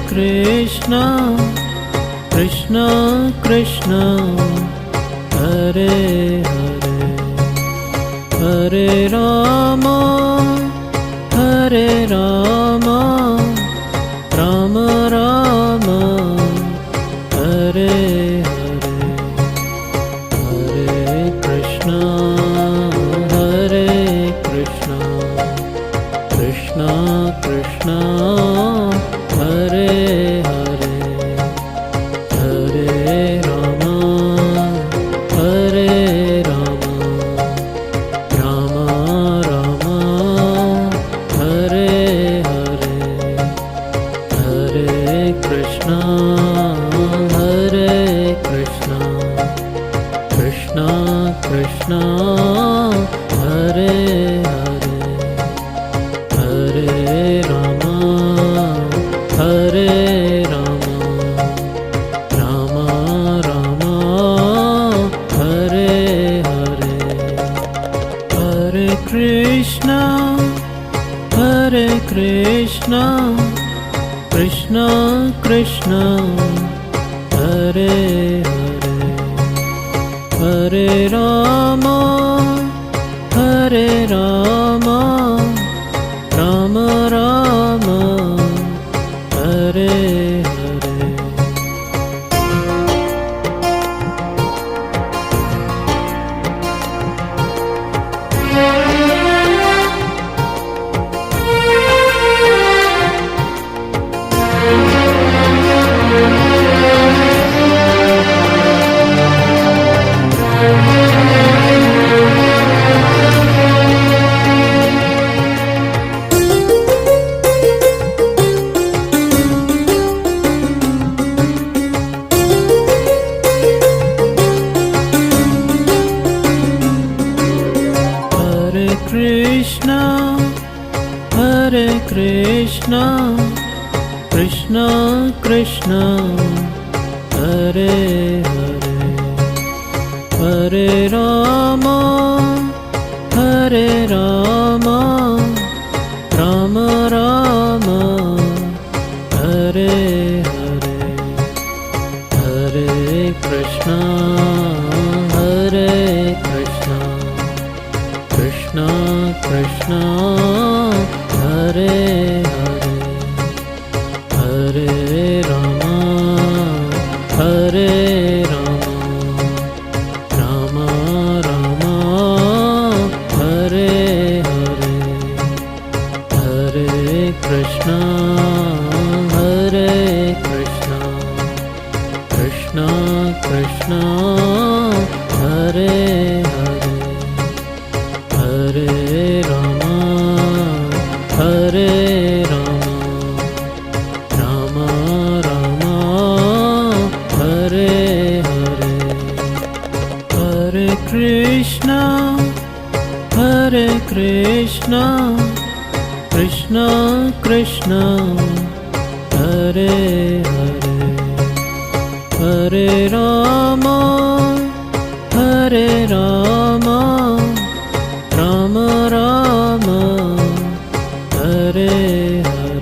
Krishna, Krishna Krishna, Hare Hare, Hare Rama, Hare Rama, Rama Rama, Hare Hare, Hare Krishna, Hare Krishna, Krishna Krishna, Hare Hare, Hare Rama, Hare Rama, Rama Rama, Hare Hare, Hare Krishna, Hare Krishna, Krishna Krishna, Hare Hare, Hare Rama, Hare Rama, Rama Rama, Hare Hare, Hare Krishna, Krishna Krishna, Hare Hare, Hare Rama, Hare Rama, Rama Rama, Hare Hare. Krishna, Krishna Krishna, Hare Hare, Hare Rama, Hare Rama, Rama Rama, Hare Hare, Hare Krishna, Hare Krishna, Krishna Krishna, Hare Hare, Hare Rama, Hare Rama, Rama Rama, Hare Hare, Hare Krishna, Hare Krishna, Krishna Krishna, Hare Hare, Hare Rama, Hare Rama, Rama Rama, Hare Hare, Hare Krishna, Krishna Krishna, Hare Hare, Hare Rama, Hare Rama, Rama Rama, Hare Hare.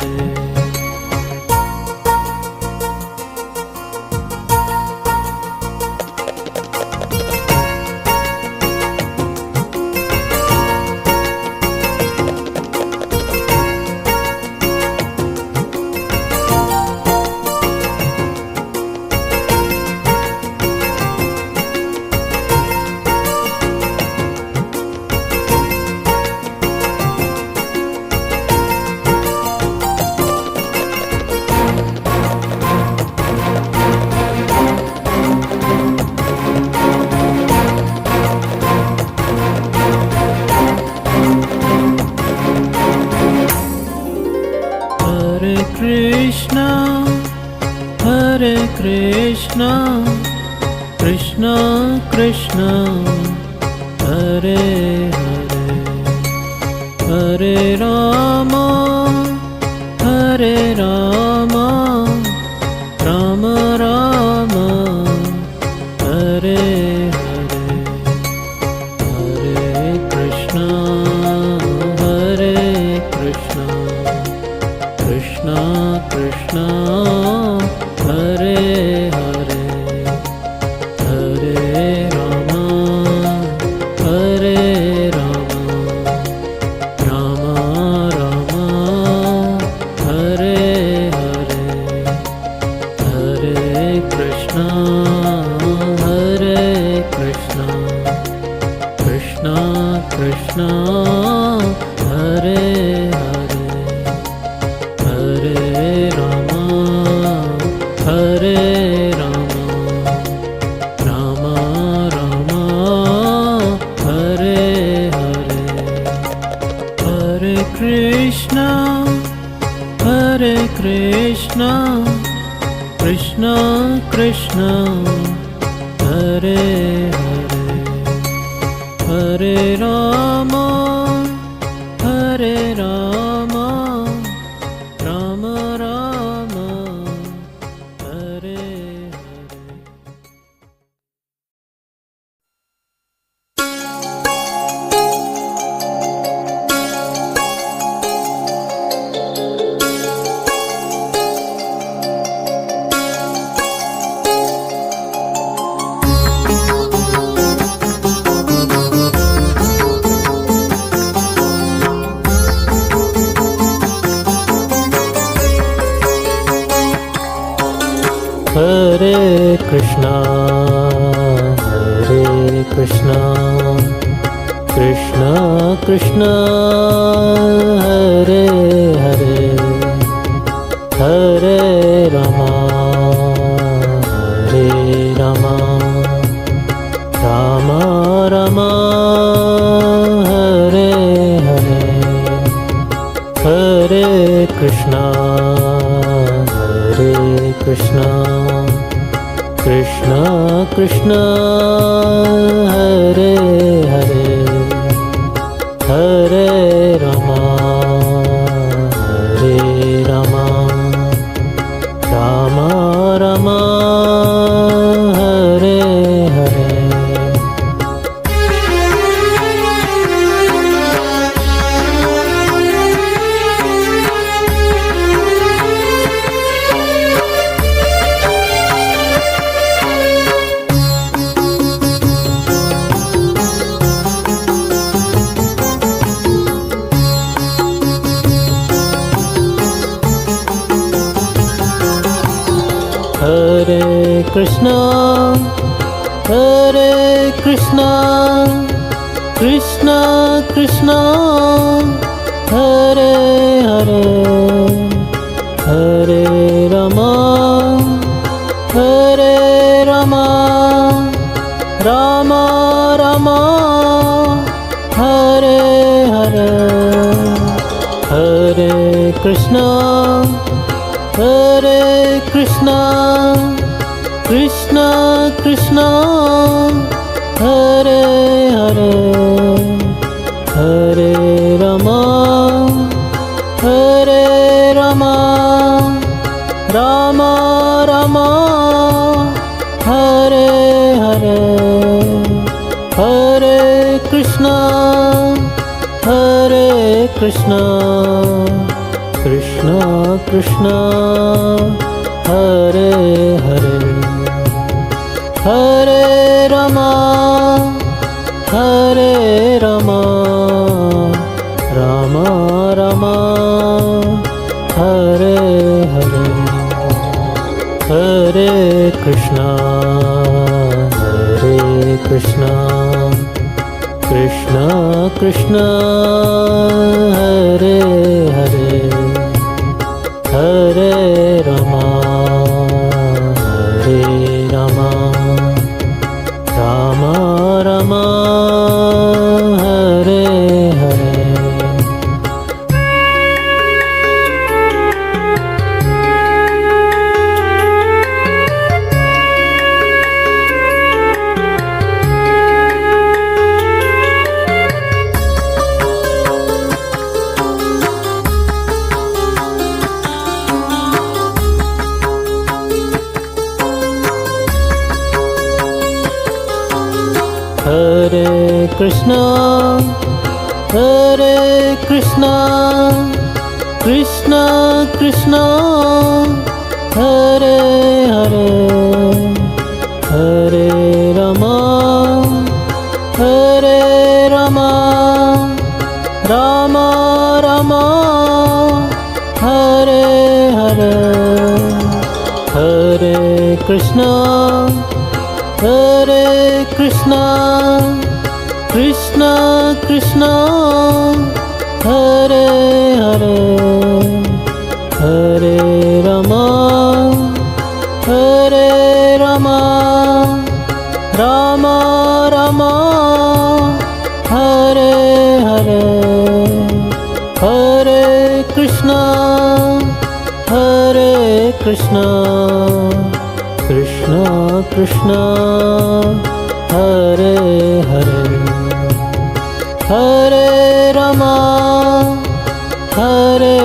Krishna, Krishna Krishna, Hare Hare, Hare Rama, Hare Rama, Rama Rama, Hare Hare, Hare Krishna, Hare Krishna, Krishna Hare Hare Hare Rama Hare Rama Rama Rama Hare Hare Hare Krishna Hare Krishna Krishna Krishna Hare Hare Hare Rama Hare Rama Rama Rama Hare Hare Hare Krishna Krishna Krishna Hare Hare Hare Rama Hare Rama Rama Rama Hare Hare Hare Krishna Krishna Krishna Hare Hare Hare Rama Hare Rama Rama Rama Hare Hare Hare Krishna Krishna Krishna Hare Hare Hare Rama Hare Rama Rama Rama Hare Hare Hare Krishna Krishna Krishna Hare Hare Hare Rama Rama Rama Hare Hare Hare Krishna Krishna Krishna Hare Hare Hare Rama Rama Rama Hare Hare Hare Krishna Krishna Krishna Hare Hare Hare Rama Rama Rama Hare Hare Hare Krishna Krishna Krishna Hare Hare Hare Rama Rama Rama Hare Hare Hare Krishna Krishna Krishna Hare Hare Hare Rama Ram Ram Hare Hare Hare Krishna Krishna Krishna Hare Hare Hare Rama Ram Ram Hare Hare Hare Krishna Krishna Krishna Hare Hare Hare Rama Hare